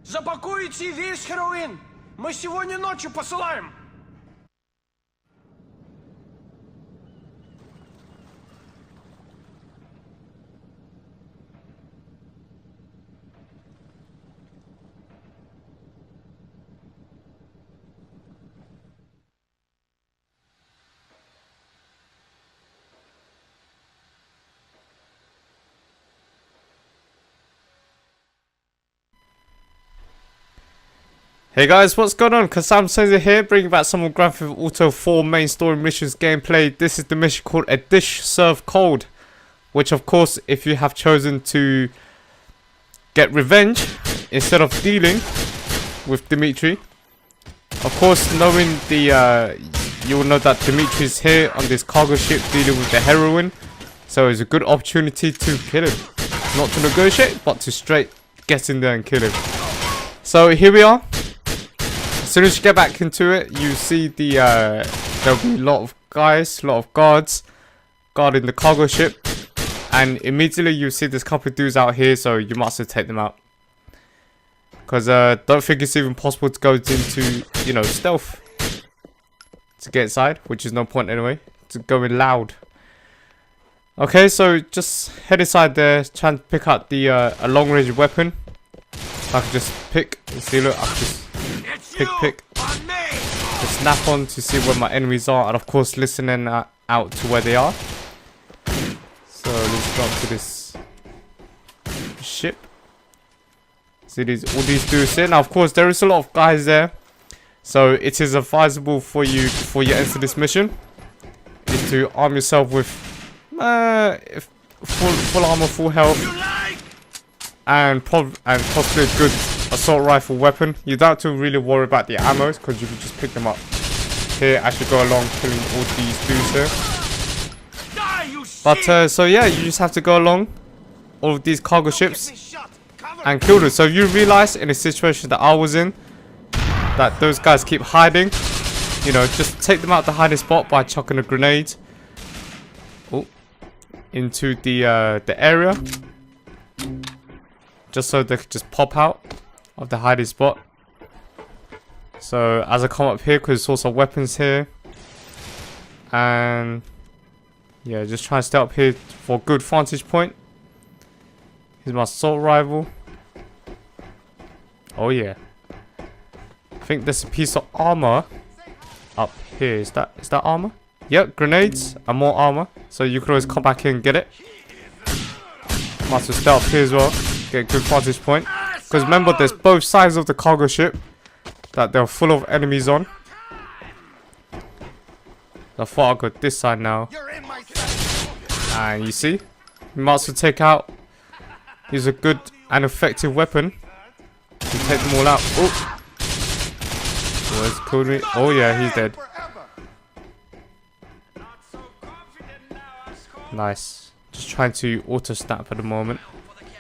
Запакуйте весь heroin. Мы сегодня ночью посылаем. Hey guys, what's going on? Sam here, bringing back some more Grand Theft Auto 4 main story missions gameplay. This is the mission called A Dish Served Cold, which of course, if you have chosen to get revenge instead of dealing with Dimitri, of course, knowing the you will know that Dimitri is here on this cargo ship dealing with the heroin, so it's a good opportunity to kill him. Not to negotiate, but to straight get in there and kill him. So here we are. As soon as you get back into it, you see the there'll be a lot of guys, a lot of guards guarding the cargo ship, and immediately you see this couple of dudes out here, so you must have take them out. Because don't think it's even possible to go into, you know, stealth to get inside, which is no point anyway. To go in loud. Okay, so just head inside there, try and pick out the a long range weapon. I can just pick. See, look, I can just pick. Just snap on to see where my enemies are, and of course listening out to where they are. So let's go up to this ship. See all these dudes here. Now of course there is a lot of guys there, so it is advisable for you before you enter this mission is to arm yourself with full armor, full health, and possibly a good assault rifle weapon. You don't have to really worry about the ammo because you can just pick them up here as you go along, killing all these dudes here. But so yeah, you just have to go along all of these cargo ships and kill them. So you realize in a situation that I was in that those guys keep hiding, you know, just take them out the hiding spot by chucking a grenade into the area, just so they could just pop out of the hiding spot. So as I come up here, because there's also weapons here, and yeah, just try and stay up here for a good vantage point. Here's my assault rifle. Oh yeah, I think there's a piece of armor up here. Is that armor? Yep, grenades and more armor, so you can always come back here and get it. Might as well stay up here as well, get a good vantage point. Because remember, there's both sides of the cargo ship that they're full of enemies on. I thought I got this side now. And you see, you might as well take out. Use a good and effective weapon to take them all out. Oh, where's Cody? Oh yeah, he's dead. Nice. Just trying to auto snap at the moment.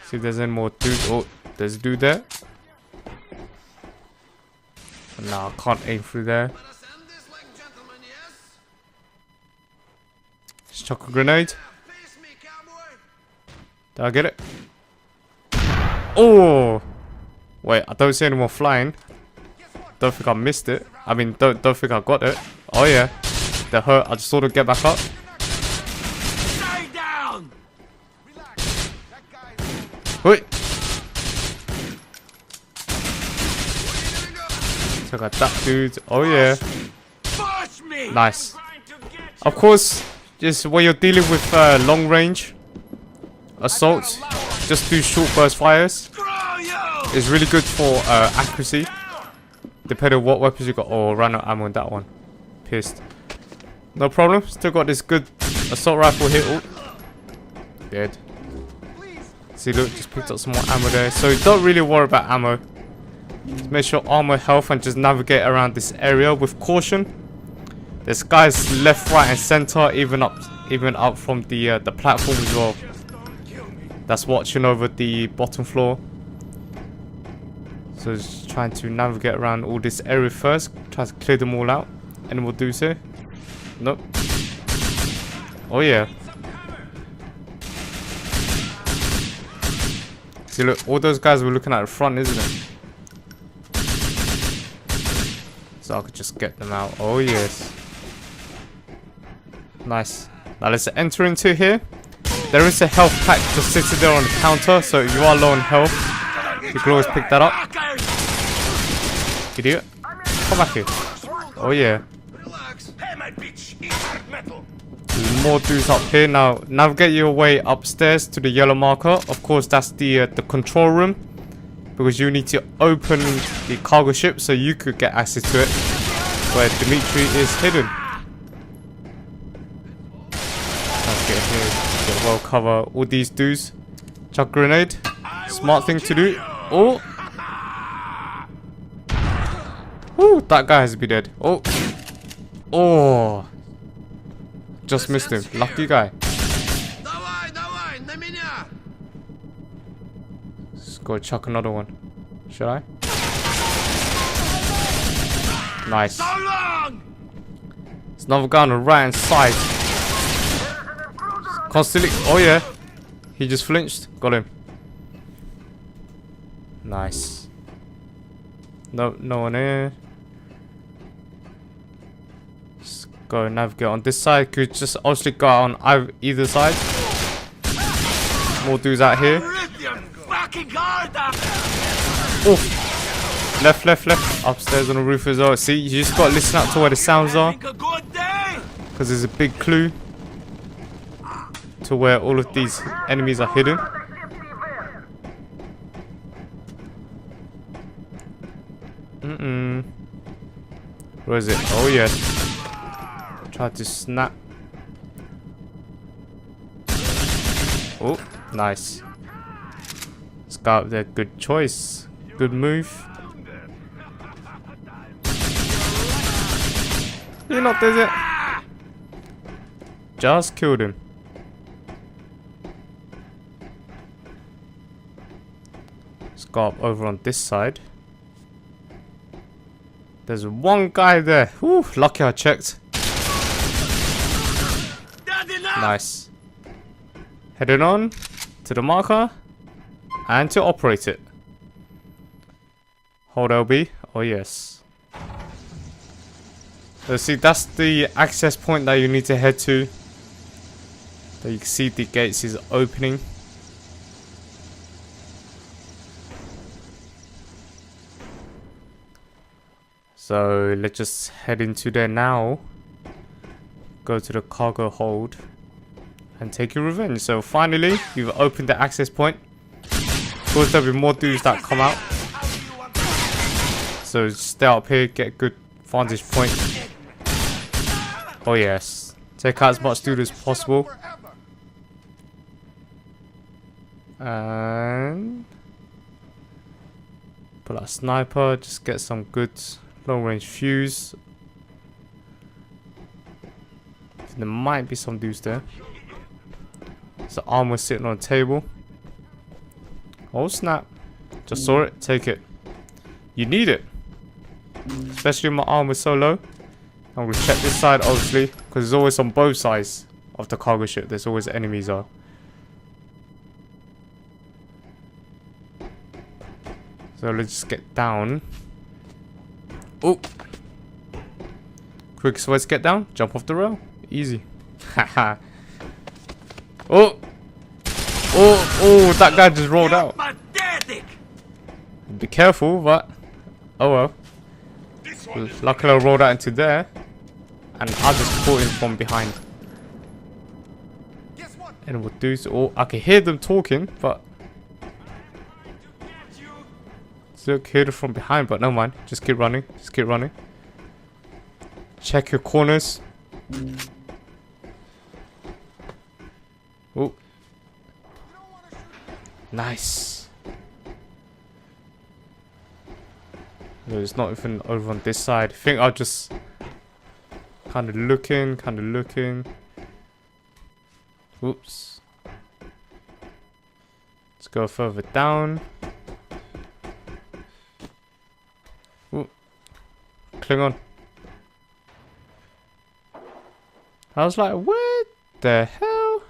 See if there's any more dudes. Oh, there's a dude there. No, I can't aim through there. Just chuck a grenade. Did I get it? Oh! Wait, I don't see anyone flying. Don't think I missed it. I mean, don't think I got it. Oh yeah. They're hurt. I just saw them get back up. Wait. Check out that dude. Oh yeah. Nice. Of course, just when you're dealing with long range assault, just do short burst fires. It's really good for accuracy, depending on what weapons you got. Oh, ran out of ammo on that one. Pissed. No problem. Still got this good assault rifle here. Oh, dead. See, look, just picked up some more ammo there. So don't really worry about ammo. Just make sure armor, health, and just navigate around this area with caution. There's guys left, right, and center, even up from the platform as well. That's watching over the bottom floor. So just trying to navigate around all this area first. Try to clear them all out, and we'll do so. Nope. Oh yeah. See, look, all those guys were looking at the front, isn't it? So I could just get them out. Oh yes. Nice. Now let's enter into here. There is a health pack just sitting there on the counter, so if you are low on health, you can always pick that up. Idiot. Come back here. Oh yeah. There's more dudes up here. Now navigate your way upstairs to the yellow marker. Of course, that's the control room, because you need to open the cargo ship so you could get access to it, where Dimitri is hidden. Let's get here, get well cover all these dudes. Chuck grenade, smart thing to do. Oh, ooh, that guy has to be dead. Oh, oh, just missed him. Lucky guy. Let's go chuck another one. Should I? Nice. There's another guy on the right hand side. Constantly. Oh yeah. He just flinched. Got him. Nice. No one here. Just go navigate on this side. Could just obviously go on either side. More dudes out here. Oh. Left. Upstairs on the roof as well. See, you just got to listen up to where the sounds are, because there's a big clue to where all of these enemies are hidden. Where is it? Oh yes. Try to snap. Oh, nice. This guy up there, good choice. Good move. You're not there yet. Just killed him. Let's go up over on this side. There's one guy there. Whew, lucky I checked. Nice. Heading on to the marker and to operate it. Hold LB. Oh yes. Let's see, that's the access point that you need to head to. There you can see the gates is opening. So let's just head into there now. Go to the cargo hold and take your revenge. So finally, you've opened the access point. Of course, there'll be more dudes that come out. So stay up here, get a good vantage point. Oh yes, take out as much dude as possible. And pull out a sniper, just get some good long range fuse. There might be some dudes there. There's an armor sitting on a table. Oh snap, just saw it, take it. You need it, especially when my armor is so low. I'm going to check this side obviously, because there's always on both sides of the cargo ship. There's always enemies are. So let's just get down. Oh, quickest way to get down, jump off the rail. Easy. Haha. Oh, that guy just rolled out. Be careful, but oh well. Luckily I rolled out into there, and I just caught him from behind. And we'll do so. Oh, I can hear them talking, but still hear them from behind. But no mind, just keep running. Just keep running. Check your corners. Oh, Nice. No, it's not even over on this side. I think I'll just kind of looking. Oops. Let's go further down. Ooh. Cling on. I was like, what the hell?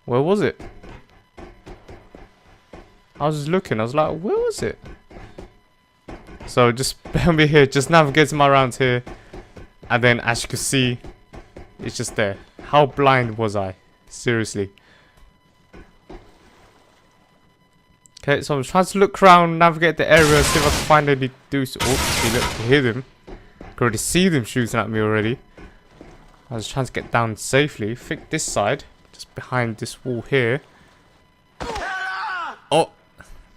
Where was it? I was just looking. I was like, where was it? So just bear me here. Just navigating around here. And then as you can see, it's just there. How blind was I? Seriously. Okay, so I'm trying to look around, navigate the area, see if I can find any dudes. Oh, see, look, I hear them. I can already see them shooting at me already. I was trying to get down safely. I think this side, just behind this wall here. Oh,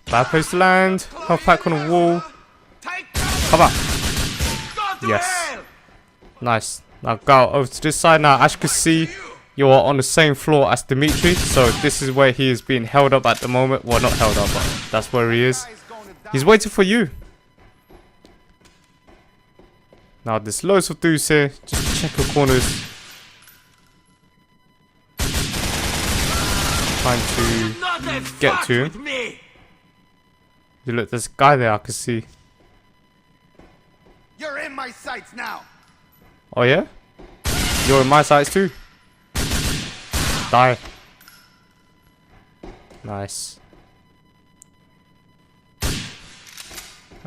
bad place to land. Health pack on the wall. Come on. Yes. Nice. Now go over to this side. Now, as you can see, you are on the same floor as Dimitri. So this is where he is being held up at the moment. Well, not held up, but that's where he is. He's waiting for you. Now, there's loads of dudes here. Just check your corners. Trying to get to him. You look, there's a guy there I can see. You're in my sights now. Oh yeah? You're in my sights too. Die. Nice.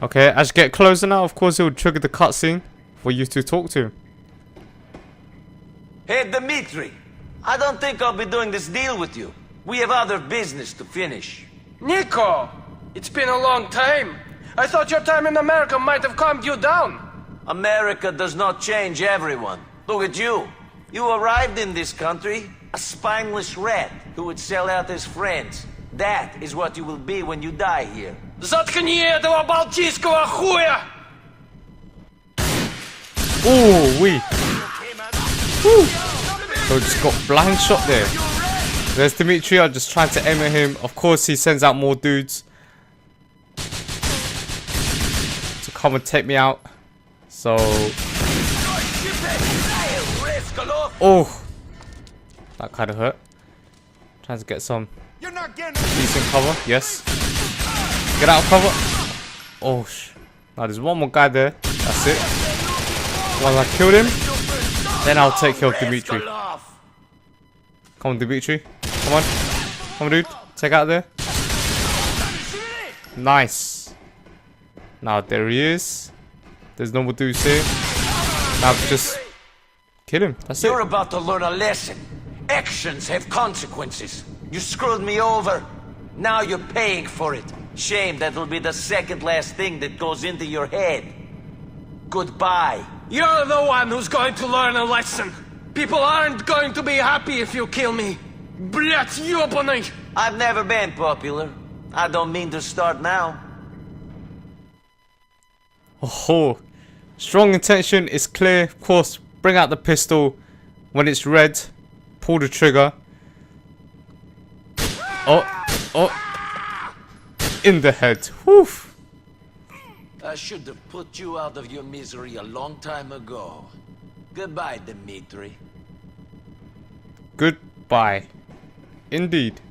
Okay, as you get closer now, of course it will trigger the cutscene for you to talk to him. Hey, Dimitri. I don't think I'll be doing this deal with you. We have other business to finish. Nico, it's been a long time. I thought your time in America might have calmed you down. America does not change everyone. Look at you. You arrived in this country, a spineless rat who would sell out his friends. That is what you will be when you die here. Заткни этого балтийского хуя! Ooh, wee. Woo. So just got blind shot there. There's Dimitri. I'm just trying to aim at him. Of course, he sends out more dudes to come and take me out. So, oh, that kind of hurt. Trying to get some decent cover. Yes. Get out of cover. Oh, now there's one more guy there. That's it. Once I killed him, then I'll take care of Dimitri. Come on, Dimitri. Come on. Come on, dude. Take out there. Nice. Now there he is. There's no more dudes here. Now just kill him. That's it. You're about to learn a lesson. Actions have consequences. You screwed me over. Now you're paying for it. Shame that'll be the second last thing that goes into your head. Goodbye. You're the one who's going to learn a lesson. People aren't going to be happy if you kill me. Блять, ёбаный! I've never been popular. I don't mean to start now. Oh, strong intention is clear. Of course, bring out the pistol. When it's red, pull the trigger. Oh, in the head. Whew. I should have put you out of your misery a long time ago. Goodbye, Dimitri. Goodbye. Indeed.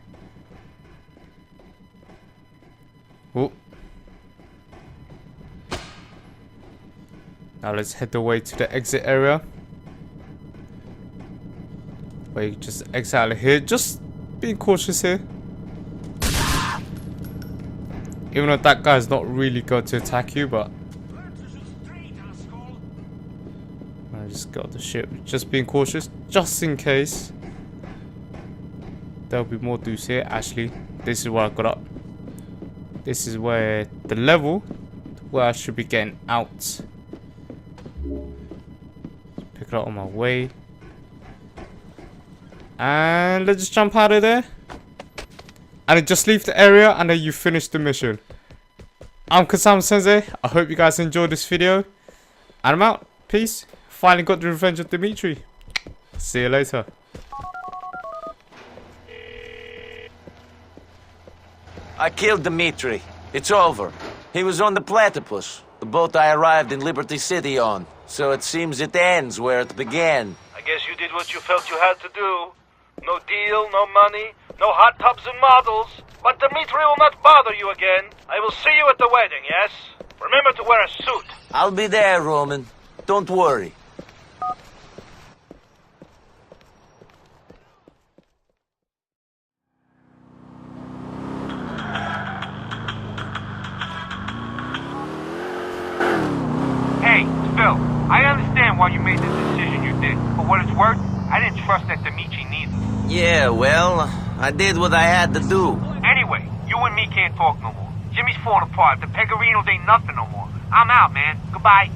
Oh. Now let's head the way to the exit area. Where you just exit out of here. Just being cautious here. Even though that guy's not really going to attack you, but I just got the ship. Just being cautious, just in case. There'll be more dudes here. Actually, this is where I got up. This is where the level where I should be getting out. Pick it up on my way. And let's just jump out of there. And then just leave the area and then you finish the mission. I'm Kasam Sensei. I hope you guys enjoyed this video. And I'm out. Peace. Finally got the revenge of Dimitri. See you later. I killed Dmitri. It's over. He was on the Platypus, the boat I arrived in Liberty City on. So it seems it ends where it began. I guess you did what you felt you had to do. No deal, no money, no hot tubs and models. But Dmitri will not bother you again. I will see you at the wedding, yes? Remember to wear a suit. I'll be there, Roman. Don't worry. Hey, Phil, I understand why you made the decision you did. For what it's worth, I didn't trust that Dimitri neither. Yeah, well, I did what I had to do. Anyway, you and me can't talk no more. Jimmy's falling apart. The Pegarinos ain't nothing no more. I'm out, man. Goodbye.